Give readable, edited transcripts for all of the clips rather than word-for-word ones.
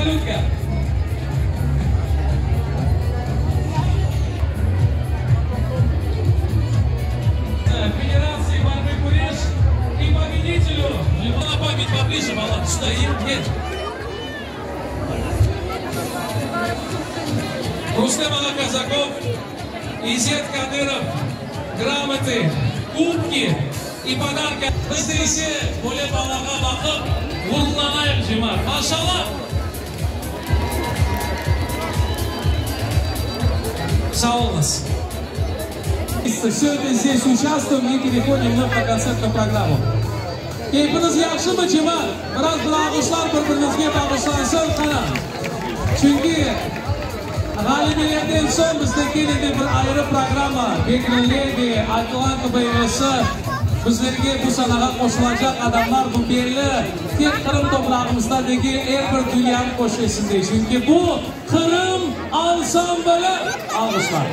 малютка. Федерации борьбы Куриш и победителю. На память поближе, Малат, стоим, нет. Рустем Казаков и Зет Кадыров. Грамоты, кубки и подарки. Здесь более балага бахып, улланаем, Джимар. Машаллах! Саулас. Сегодня здесь участвуем и переходим мы по концертную программу. Keyfiniz yaxshimi, Jimar? Biroz bilan bir-birimizga bag'ishlansin qana. Chunki g'alabiyatdan so'ng bizdagi bir ayrim programma belgilangan Atlanta bayrosi bizlarga bu sanaga qo'shilajak odamlar bu belli tek Qrim to'prog'imizdagi bir dunyoni qo'shilsin deydi. Chunki bu Qrim ansambli alqishlar.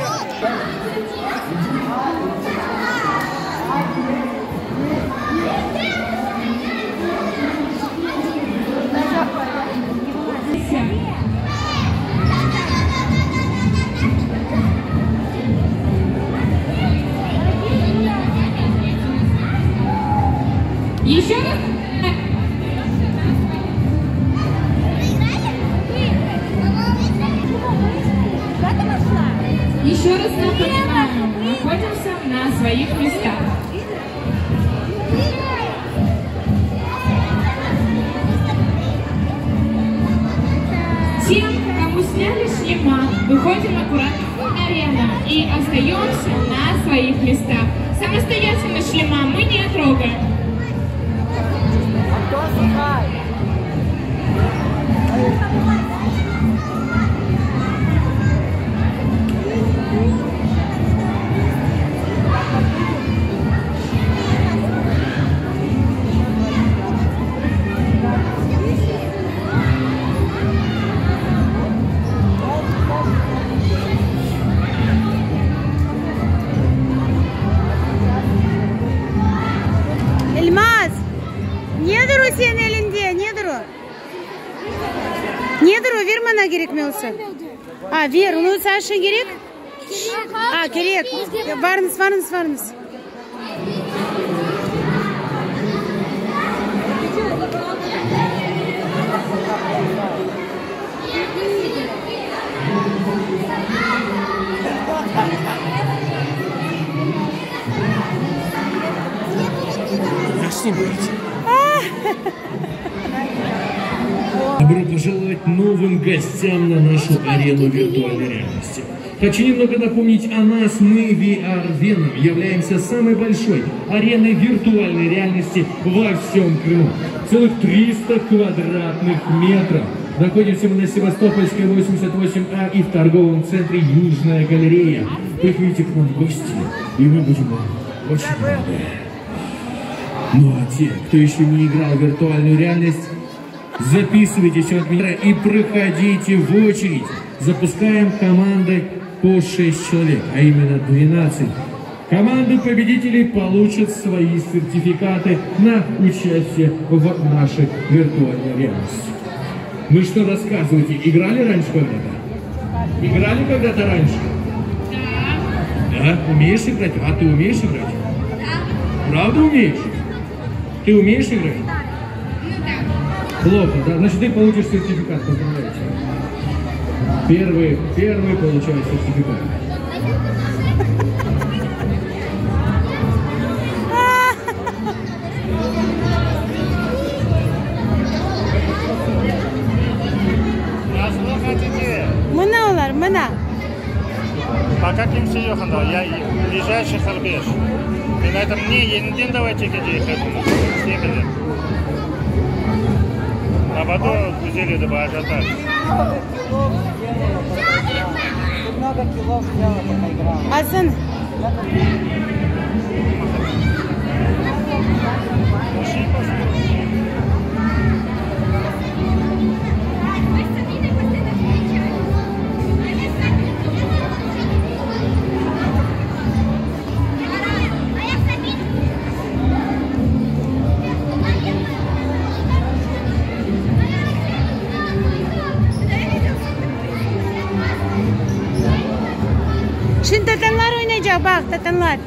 Еще раз. Еще раз напоминаю, находимся на своих местах. Тем, кому сняли шлема, выходим аккуратно в арену и остаемся на своих местах. Самостоятельно шлема мы не трогаем. Elmas, nedir o senin elinde? Nedir o? Nedir o? Ver bana gerek mi olsa? Ha ver, onu sen şey gerek? Ha gerek. Varınız. Добро пожаловать новым гостям на нашу арену виртуальной реальности. Хочу немного напомнить о нас. Мы, VR Venom, являемся самой большой ареной виртуальной реальности во всем Крыму. Целых 300 квадратных метров. Находимся мы на Севастопольской 88А и в торговом центре Южная галерея. Приходите к нам в гости, и мы будем вам очень рады. Ну а те, кто еще не играл в виртуальную реальность, записывайтесь от меня и проходите в очередь. Запускаем команды по 6 человек, а именно 12. Команды победителей получат свои сертификаты на участие в нашей виртуальной реальности. Ну что рассказывайте, играли раньше когда-то? Играли когда-то раньше? Да. Умеешь играть? А ты умеешь играть? Да. Правда умеешь? Ты умеешь играть? Плохо, да? Значит, ты получишь сертификат, поздравляю тебя. Первый получает сертификат. Мына. По каким съехал? Я ближайший Харбеш. И на этом не един давайте где ехать. А потом взяли до ажиотаж. Много кило взяла, пока играла. Асан. Şimdi tatanlar oynayacak bak tatanlar.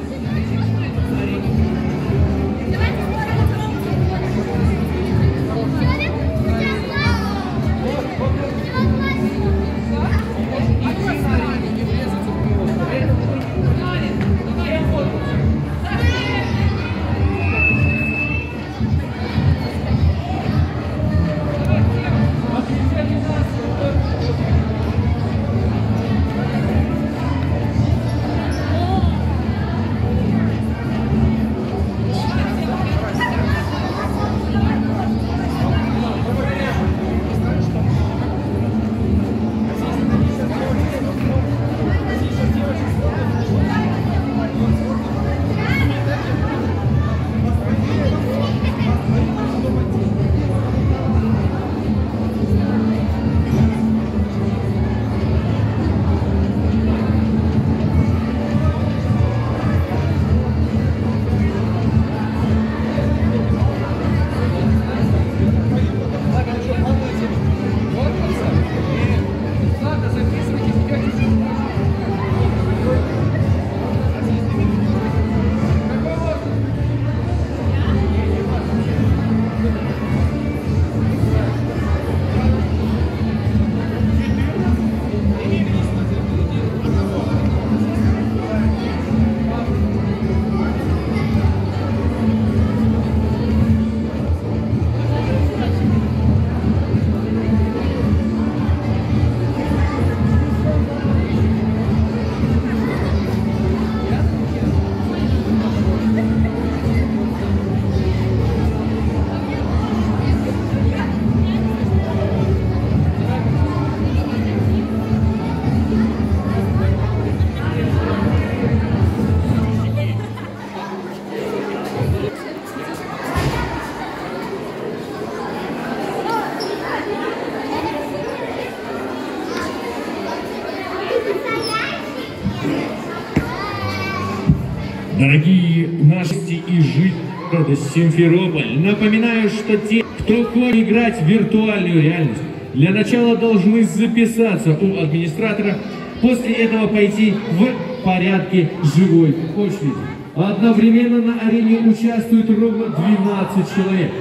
Дорогие наши и жители Симферополь, напоминаю, что те, кто хочет играть в виртуальную реальность, для начала должны записаться у администратора, после этого пойти в порядке живой очереди. Одновременно на арене участвует ровно 12 человек,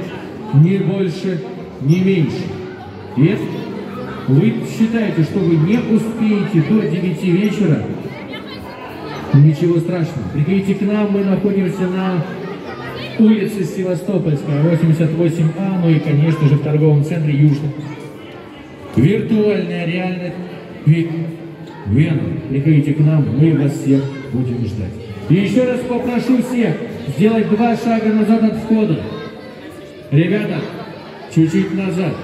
не больше, не меньше. Если вы считаете, что вы не успеете до 9 вечера, ничего страшного. Приходите к нам, мы находимся на улице Севастопольская, 88А, ну и, конечно же, в торговом центре Южный. Виртуальная реальность Вена. Приходите к нам, мы вас всех будем ждать. И еще раз попрошу всех сделать 2 шага назад от входа. Ребята, чуть-чуть назад.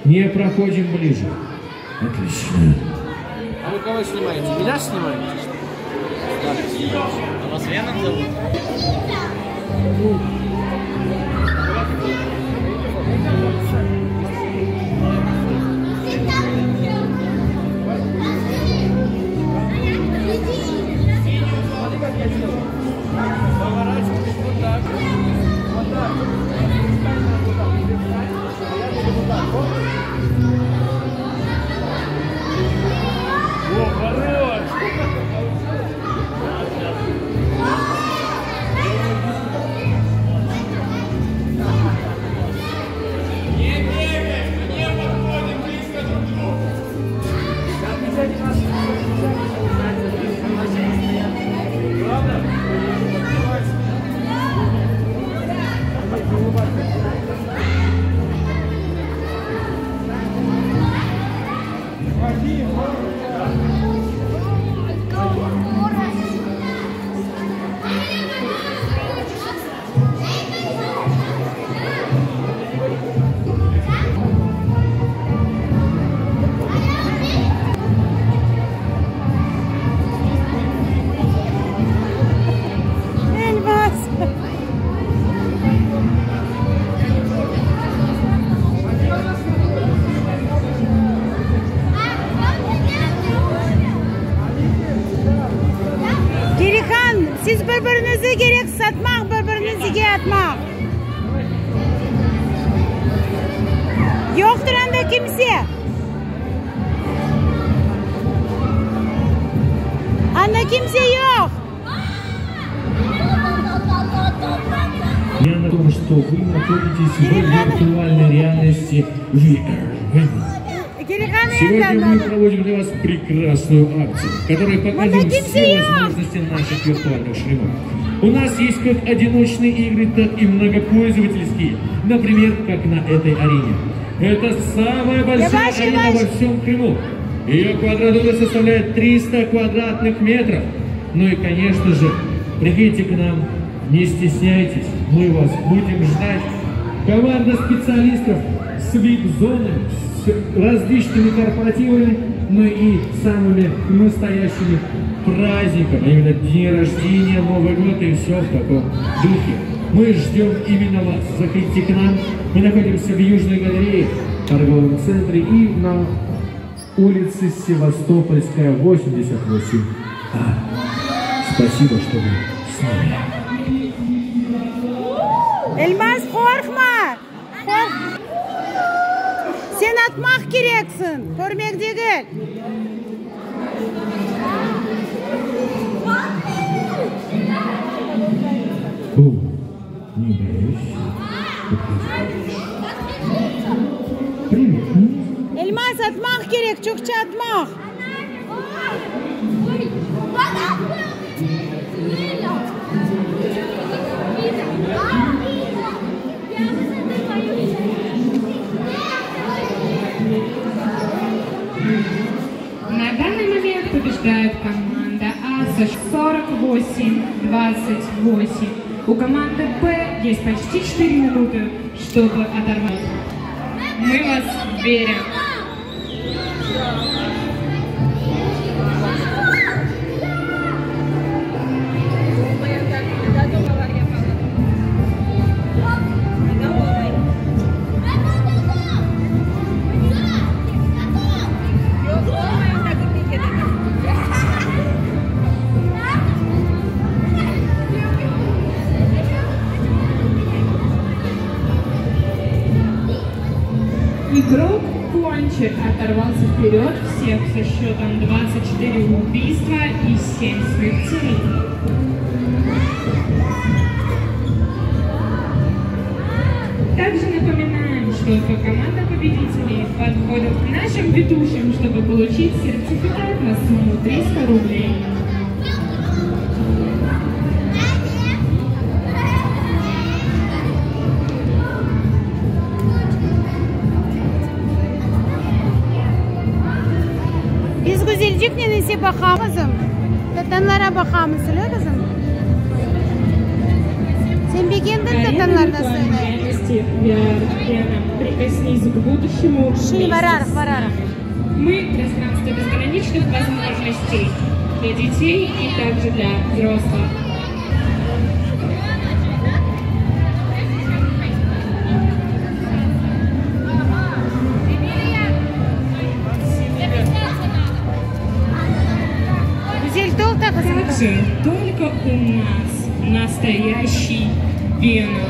Не проходим ближе. Отлично. А вы кого снимаете? Меня снимаете? А вас Веном зовут? Siz birbirinizi gerek satmak, birbiriniziga atmak. Yoktur anda kimse. Anda kimse yok. Я на том, что вы находитесь в виртуальной реальности VR. Сегодня мы проводим для вас прекрасную акцию, в которой покажем все возможности наших виртуальных шлемов. У нас есть как одиночные игры, так и многопользовательские. Например, как на этой арене. Это самая большая арена во всем Крыму. Ее квадратура составляет 300 квадратных метров. Ну и, конечно же, приходите к нам, не стесняйтесь, мы вас будем ждать. Команда специалистов с VIP-зонами, с различными корпоративами, ну и самыми настоящими праздниками, именно дни рождения, Новый год и все в таком духе. Мы ждем именно вас. Заходите к нам. Мы находимся в Южной галерее, в торговом центре и на улице Севастопольская, 88. Спасибо, что вы с нами. Elmas korkma. Sen atmak gereksin. Görmek değil. Не боюсь. Привет. Elmas atmak gerek. Çokça atmak. На данный момент побеждает команда А со 48-28. У команды Б есть почти 4 минуты, чтобы оторвать. Мы вас верим. Игрок Кончик оторвался вперед всех со счетом 24 убийства и 7 смертей. Также напоминаем, что команда победителей подходит к нашим ведущим, чтобы получить сертификат на сумму 300 рублей. Biz güzelcik nenesi bakamızım. Tatanlara bakamız, öyle kızım? Sen bir kendin tatanlarda söyle. Прикоснись к будущему. Şey варарах. Мы – пространство безграничных возможностей для детей и также для взрослых. Также только у нас настоящий Вена.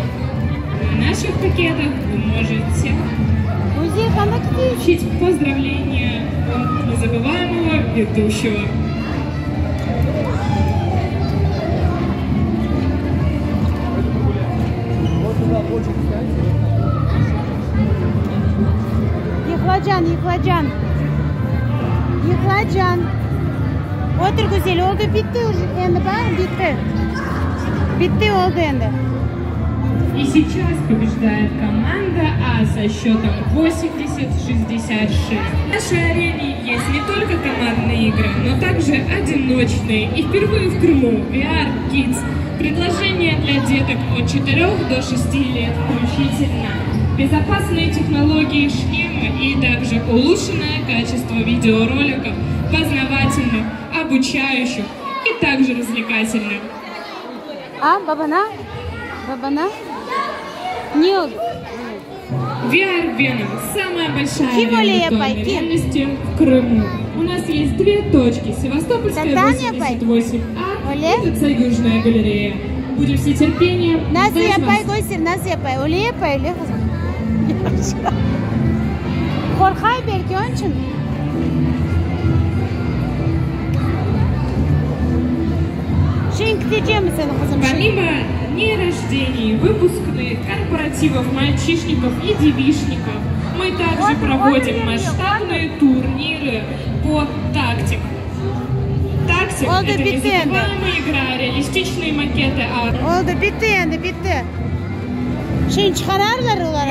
В наших пакетах вы можете получить поздравления от незабываемого ведущего. Yıklacan. Otur güzel oldu, bitti endi bak, bitti oldu endi. И сейчас побеждает команда А со счетом 80-66. В нашей арене есть не только командные игры, но также одиночные. И впервые в Крыму VR Kids. Предложения для деток от 4 до 6 лет включительно. Безопасные технологии, шлемы и также улучшенное качество видеороликов, познавательных, обучающих и также развлекательных. Babana? Не oldu? VR Venom – самая большая виртуальная реальность в Крыму. У нас есть 2 точки – Севастопольская 88А и ТЦ Южная галерея. Будем все терпением. Nasıl yapay göster, nasıl yapay? Öyle yapay, öyle kızım. Korkay belki onun için. Помимо дней рождений, выпускных, корпоративов, мальчишников и девичников, мы также проводим масштабные турниры по тактик. Тактик — это незабываемая игра, реалистичные макеты. Мы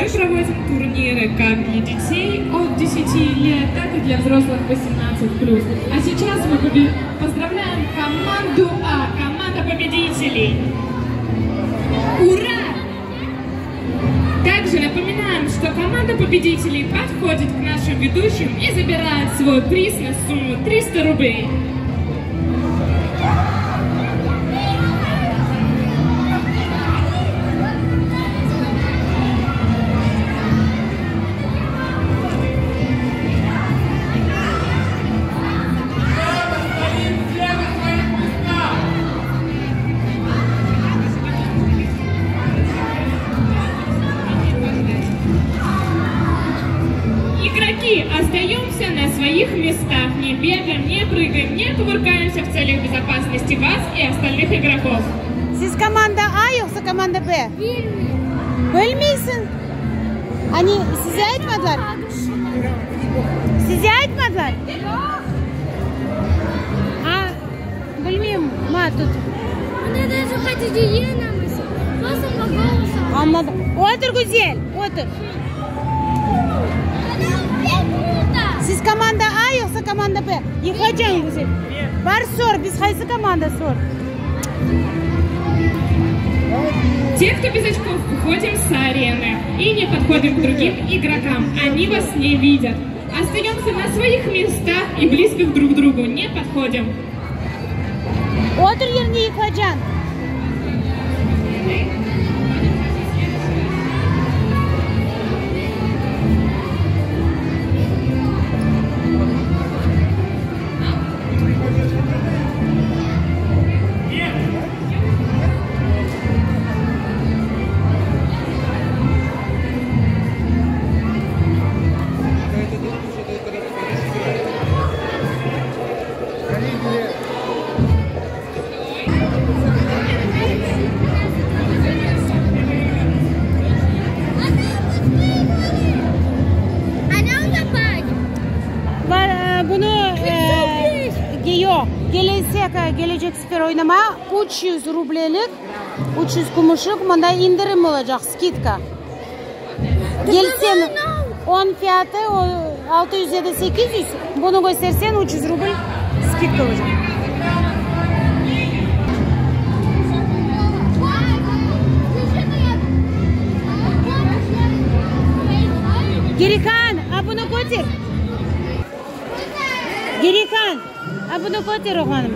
проводим турниры как для детей от 10 лет, так и для взрослых 18+. А сейчас мы поздравляем команду А, команда победителей. Ура! Также напоминаем, что команда победителей подходит к нашим ведущим и забирает свой приз на сумму 300 рублей. Остаемся на своих местах, не бегаем, не прыгаем, не кувыркаемся в целях безопасности вас и остальных игроков. Siz команда А, yoksa команда Б? Bilmiyorsun. Hani size aytmadılar? Size aytmadılar? А, bilmiyorum. Ma тут. Мне даже хотите енамыз. Просто по голосу. Anladım. Otur güzel, otur. Siz komanda A yoksa komanda B? Yıkacaksın güzel. Var sor, biz haysi komanda sor. Те, кто без очков, выходим с арены и не подходим к другим игрокам. Они вас не видят. Остаемся на своих местах и близко друг к другу не подходим. Otur yerine yıkacaksın. Gelecek sefer oynama 300 rublelik 300 kumuşluk bunda indirim olacak skitka. Gelsen 10 fiyatı 600 ya da 800 bunu göstersen 300 rubl skitka olacak. Gerikan, bunu götür. Gerikan, bunu götür o hanım.